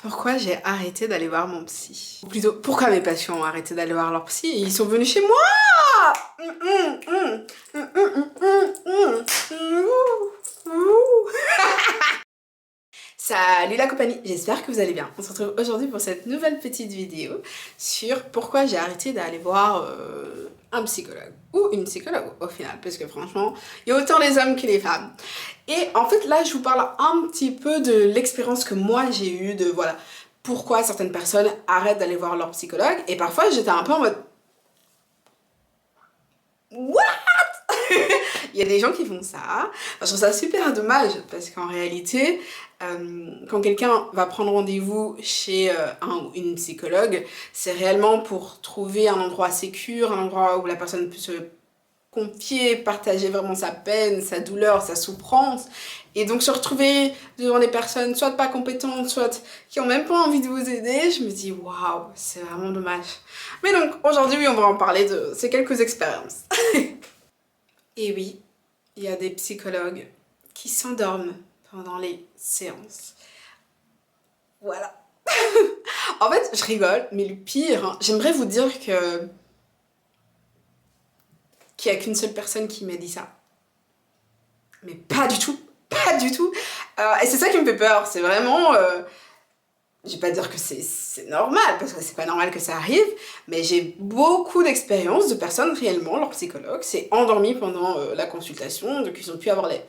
Pourquoi j'ai arrêté d'aller voir mon psy? Ou plutôt, pourquoi mes patients ont arrêté d'aller voir leur psy et ils sont venus chez moi? Salut la compagnie, j'espère que vous allez bien. On se retrouve aujourd'hui pour cette nouvelle petite vidéo sur pourquoi j'ai arrêté d'aller voir un psychologue ou une psychologue au final, parce que franchement, il y a autant les hommes que les femmes. Et en fait là, je vous parle un petit peu de l'expérience que moi j'ai eue de voilà, pourquoi certaines personnes arrêtent d'aller voir leur psychologue et parfois j'étais un peu en mode what? Il y a des gens qui font ça. Je trouve ça super dommage parce qu'en réalité, quand quelqu'un va prendre rendez-vous chez un ou une psychologue, c'est réellement pour trouver un endroit sécure, un endroit où la personne peut se confier, partager vraiment sa peine, sa douleur, sa souffrance. Et donc se retrouver devant des personnes soit pas compétentes, soit qui ont même pas envie de vous aider, je me dis waouh, c'est vraiment dommage. Mais donc aujourd'hui, on va en parler de ces quelques expériences. Et oui, il y a des psychologues qui s'endorment pendant les séances. Voilà. En fait, je rigole, mais le pire, hein, j'aimerais vous dire qu'il n'y a qu'une seule personne qui m'a dit ça. Mais pas du tout, pas du tout. Et c'est ça qui me fait peur, c'est vraiment... je vais pas dire que c'est normal, parce que c'est pas normal que ça arrive, mais j'ai beaucoup d'expériences de personnes réellement, leur psychologue s'est endormi pendant la consultation, donc ils ont pu avoir les...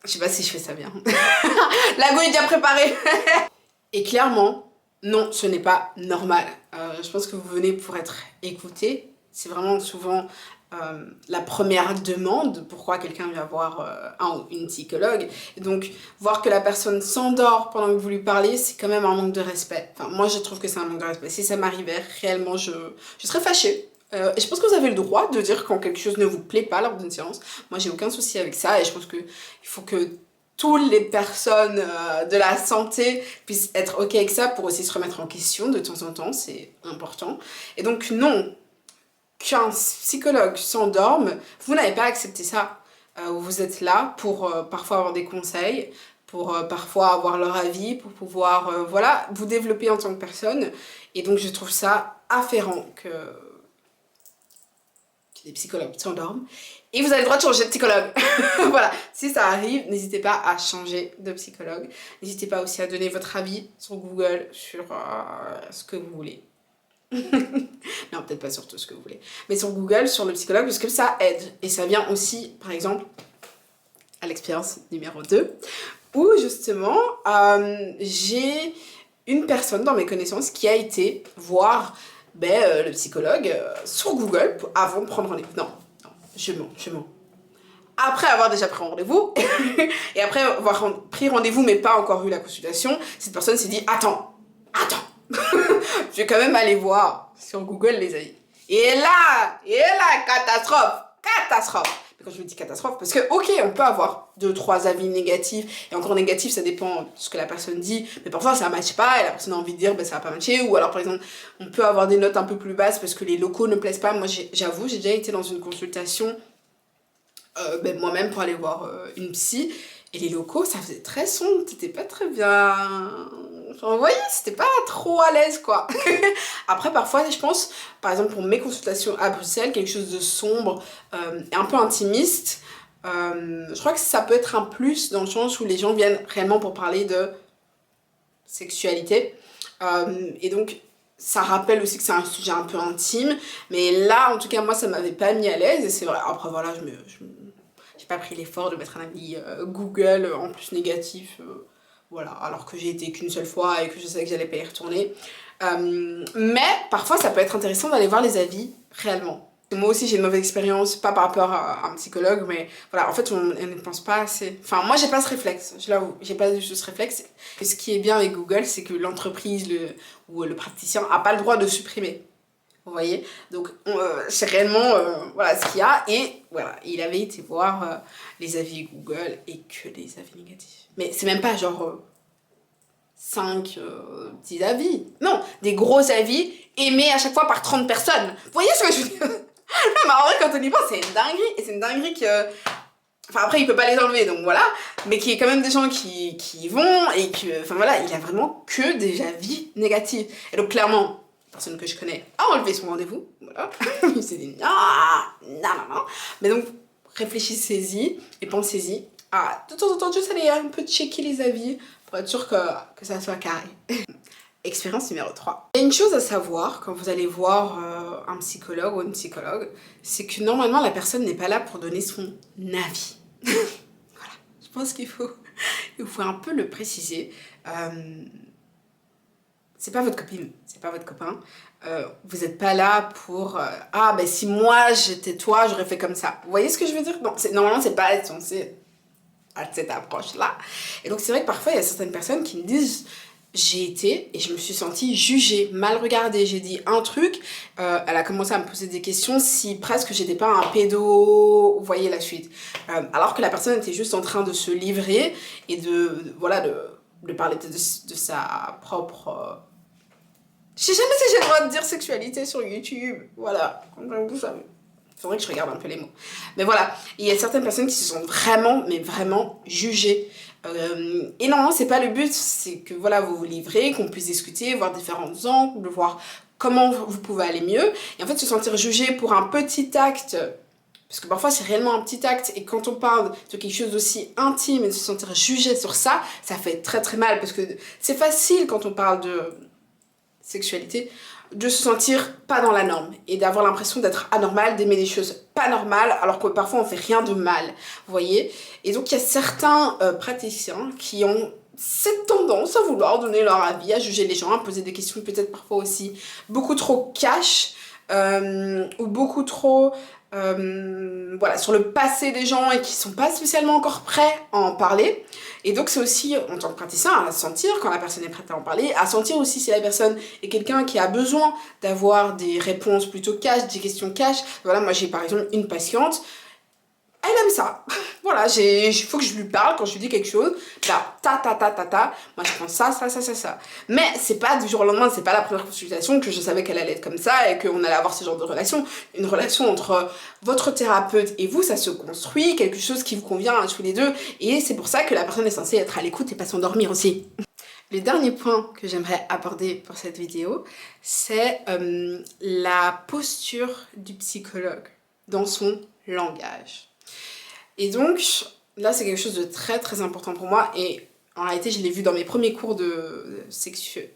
Je sais pas si je fais ça bien. La go est déjà préparée. Et clairement, non, ce n'est pas normal. Je pense que vous venez pour être écouté. C'est vraiment souvent la première demande pourquoi quelqu'un vient voir un ou une psychologue. Et donc, voir que la personne s'endort pendant que vous lui parlez, c'est quand même un manque de respect. Enfin, moi, je trouve que c'est un manque de respect. Si ça m'arrivait, réellement, je serais fâchée. Et je pense que vous avez le droit de dire quand quelque chose ne vous plaît pas lors d'une séance. Moi, j'ai aucun souci avec ça et je pense qu'il faut que toutes les personnes de la santé puissent être ok avec ça pour aussi se remettre en question de temps en temps, c'est important. Et donc non, qu'un psychologue s'endorme, vous n'avez pas accepté ça. Vous êtes là pour parfois avoir des conseils, pour parfois avoir leur avis, pour pouvoir voilà, vous développer en tant que personne. Et donc je trouve ça afférent que les psychologues s'endorment. Et vous avez le droit de changer de psychologue. Voilà, si ça arrive, n'hésitez pas à changer de psychologue. N'hésitez pas aussi à donner votre avis sur Google, sur ce que vous voulez. Non, peut-être pas sur tout ce que vous voulez. Mais sur Google, sur le psychologue, parce que ça aide. Et ça vient aussi, par exemple, à l'expérience numéro 2, où justement, j'ai une personne dans mes connaissances qui a été voir le psychologue sur Google avant de prendre rendez-vous. Non, je mens. Après avoir déjà pris rendez-vous, et après avoir pris rendez-vous mais pas encore eu la consultation, cette personne s'est dit attends, je vais quand même aller voir sur Google les avis. Et là, catastrophe. Mais quand je vous dis catastrophe, parce que ok, on peut avoir 2-3 avis négatifs, et encore négatifs, ça dépend de ce que la personne dit, mais parfois ça ne matche pas, et la personne a envie de dire ça va pas matcher, ou alors par exemple, on peut avoir des notes un peu plus basses parce que les locaux ne plaisent pas. Moi j'avoue, j'ai déjà été dans une consultation moi-même pour aller voir une psy, et les locaux ça faisait très sombre, c'était pas très bien, enfin, vous voyez, c'était pas trop à l'aise quoi. Après parfois je pense, par exemple pour mes consultations à Bruxelles, quelque chose de sombre et un peu intimiste, je crois que ça peut être un plus dans le sens où les gens viennent réellement pour parler de sexualité, et donc ça rappelle aussi que c'est un sujet un peu intime, mais là en tout cas moi ça m'avait pas mis à l'aise, et c'est vrai, après voilà, j'ai pas pris l'effort de mettre un avis Google en plus négatif, voilà, alors que j'ai été qu'une seule fois et que je savais que j'allais pas y retourner. Mais parfois ça peut être intéressant d'aller voir les avis réellement. Moi aussi j'ai une mauvaise expérience, pas par rapport à un psychologue, mais voilà, en fait on ne pense pas assez. Enfin moi j'ai pas ce réflexe, je l'avoue, j'ai pas du tout ce réflexe. Et ce qui est bien avec Google, c'est que l'entreprise ou le praticien a pas le droit de supprimer. Vous voyez, donc c'est réellement voilà ce qu'il y a, et voilà, il avait été voir les avis Google et que des avis négatifs. Mais c'est même pas genre 5 petits avis, non, des gros avis aimés à chaque fois par 30 personnes. Vous voyez ce que je veux dire? Non, mais en vrai, quand on y pense, c'est une dinguerie, et c'est une dinguerie que Enfin après il peut pas les enlever donc voilà, mais qu'il y ait quand même des gens qui y vont et que, enfin voilà, il y a vraiment que des avis négatifs. Et donc clairement, la personne que je connais a enlevé son rendez-vous, voilà, il s'est dit non. Mais donc réfléchissez-y et pensez-y. Ah, de temps en temps, juste aller un peu checker les avis pour être sûr que ça soit carré. Expérience numéro 3. Il y a une chose à savoir quand vous allez voir un psychologue ou une psychologue, c'est que normalement la personne n'est pas là pour donner son avis. Voilà, je pense qu'il faut un peu le préciser. C'est pas votre copine, c'est pas votre copain. Vous n'êtes pas là pour ah ben si moi j'étais toi j'aurais fait comme ça. Vous voyez ce que je veux dire? Non, normalement c'est pas censé à cette approche là. Et donc c'est vrai que parfois il y a certaines personnes qui me disent j'ai été et je me suis sentie jugée, mal regardée. J'ai dit un truc, elle a commencé à me poser des questions si presque j'étais pas un pédo, vous voyez la suite. Alors que la personne était juste en train de se livrer et voilà, de parler de sa propre... Je sais jamais si j'ai le droit de dire sexualité sur YouTube, voilà, vous savez. Il faudrait que je regarde un peu les mots. Mais voilà, il y a certaines personnes qui se sont vraiment, mais vraiment jugées. Et non, c'est pas le but, c'est que voilà, vous vous livrez, qu'on puisse discuter, voir différents angles, voir comment vous pouvez aller mieux. Et en fait, se sentir jugé pour un petit acte, parce que parfois c'est réellement un petit acte, et quand on parle de quelque chose d'aussi intime et de se sentir jugé sur ça, ça fait très très mal, parce que c'est facile quand on parle de sexualité, de se sentir pas dans la norme et d'avoir l'impression d'être anormal, d'aimer des choses pas normales alors que parfois on fait rien de mal, vous voyez. Et donc il y a certains praticiens qui ont cette tendance à vouloir donner leur avis, à juger les gens, à poser des questions peut-être parfois aussi beaucoup trop cash ou beaucoup trop voilà, sur le passé des gens et qui sont pas spécialement encore prêts à en parler. Et donc c'est aussi en tant que praticien à sentir quand la personne est prête à en parler, à sentir aussi si la personne est quelqu'un qui a besoin d'avoir des réponses plutôt cash, des questions cash. Voilà, moi j'ai par exemple une patiente, elle aime ça. Voilà, il faut que je lui parle quand je lui dis quelque chose. Là, moi je prends ça. Mais c'est pas du jour au lendemain, c'est pas la première consultation que je savais qu'elle allait être comme ça et qu'on allait avoir ce genre de relation. Une relation entre votre thérapeute et vous, ça se construit, quelque chose qui vous convient à tous les deux. Et c'est pour ça que la personne est censée être à l'écoute et pas s'endormir aussi. Le dernier point que j'aimerais aborder pour cette vidéo, c'est la posture du psychologue dans son langage. Et donc, là, c'est quelque chose de très très important pour moi et en réalité, je l'ai vu dans mes premiers cours de sexueux.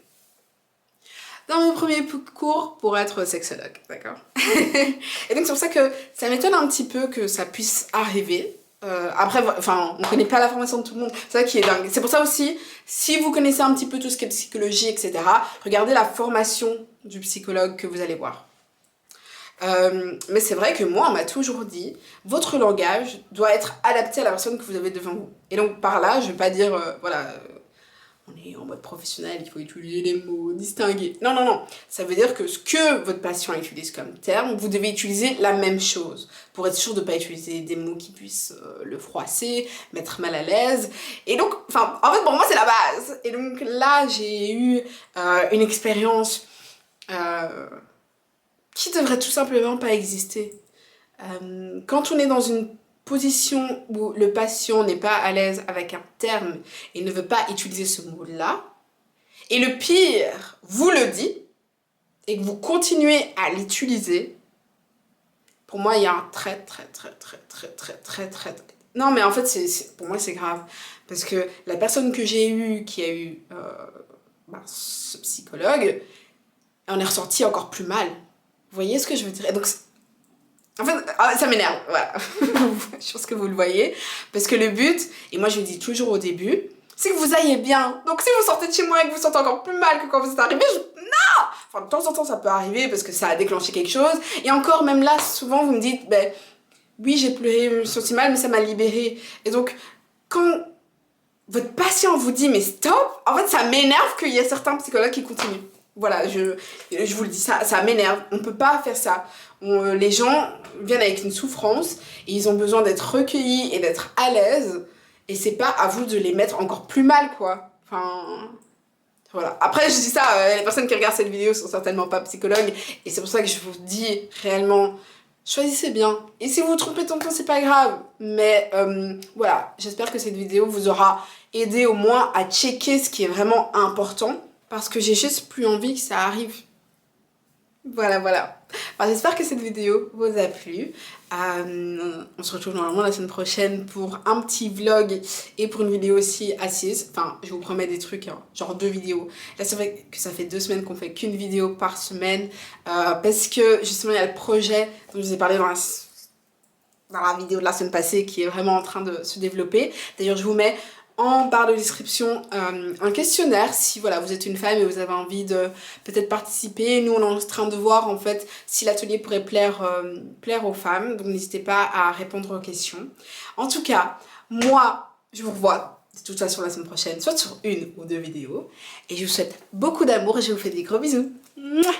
Dans mes premiers cours pour être sexologue, d'accord. Et donc, c'est pour ça que ça m'étonne un petit peu que ça puisse arriver. Après, enfin, on connaît pas la formation de tout le monde, c'est ça qui est dingue. C'est pour ça aussi, si vous connaissez un petit peu tout ce qui est psychologie, etc., regardez la formation du psychologue que vous allez voir. Mais c'est vrai que moi, on m'a toujours dit, votre langage doit être adapté à la personne que vous avez devant vous. Et donc par là, je vais pas dire, voilà, on est en mode professionnel, il faut utiliser les mots distingués. Non. Ça veut dire que ce que votre patient utilise comme terme, vous devez utiliser la même chose. Pour être sûr de ne pas utiliser des mots qui puissent le froisser, mettre mal à l'aise. Et donc, enfin, en fait, pour moi, c'est la base. Et donc là, j'ai eu une expérience... qui devrait tout simplement pas exister. Quand on est dans une position où le patient n'est pas à l'aise avec un terme et ne veut pas utiliser ce mot-là, et le pire, vous le dit, et que vous continuez à l'utiliser, pour moi, il y a un très... Non, mais en fait, pour moi, c'est grave. Parce que la personne que j'ai eue, qui a eu ce psychologue, on est ressorti encore plus mal. Vous voyez ce que je veux dire? Et donc, en fait, ça m'énerve, voilà. Je pense que vous le voyez. Parce que le but, et moi je le dis toujours au début, c'est que vous ayez bien. Donc si vous sortez de chez moi et que vous sentez encore plus mal que quand vous êtes arrivé, non! Enfin, de temps en temps, ça peut arriver parce que ça a déclenché quelque chose. Et encore, même là, souvent, vous me dites, ben, oui, j'ai pleuré, je me suis senti mal, mais ça m'a libérée. Et donc, quand votre patient vous dit, mais stop, en fait, ça m'énerve qu'il y ait certains psychologues qui continuent. Voilà, je vous le dis, ça m'énerve. On peut pas faire ça. Les gens viennent avec une souffrance et ils ont besoin d'être recueillis et d'être à l'aise. Et c'est pas à vous de les mettre encore plus mal, quoi. Enfin... Voilà. Après, je dis ça, les personnes qui regardent cette vidéo sont certainement pas psychologues. Et c'est pour ça que je vous dis réellement, choisissez bien. Et si vous vous trompez de tonton, c'est pas grave. Mais voilà, j'espère que cette vidéo vous aura aidé au moins à checker ce qui est vraiment important. Parce que j'ai juste plus envie que ça arrive. Voilà, voilà. Alors, j'espère que cette vidéo vous a plu. On se retrouve normalement la semaine prochaine pour un petit vlog et pour une vidéo aussi assise. Enfin, je vous promets des trucs, hein, genre 2 vidéos. Là, c'est vrai que ça fait 2 semaines qu'on fait qu'une vidéo par semaine. Parce que justement, il y a le projet dont je vous ai parlé dans la vidéo de la semaine passée qui est vraiment en train de se développer. D'ailleurs, je vous mets en barre de description un questionnaire si voilà vous êtes une femme et vous avez envie de peut-être participer. Nous on est en train de voir en fait si l'atelier pourrait plaire aux femmes, donc n'hésitez pas à répondre aux questions. En tout cas, moi je vous revois de toute façon la semaine prochaine, soit sur 1 ou 2 vidéos, et je vous souhaite beaucoup d'amour et je vous fais des gros bisous. Mouah.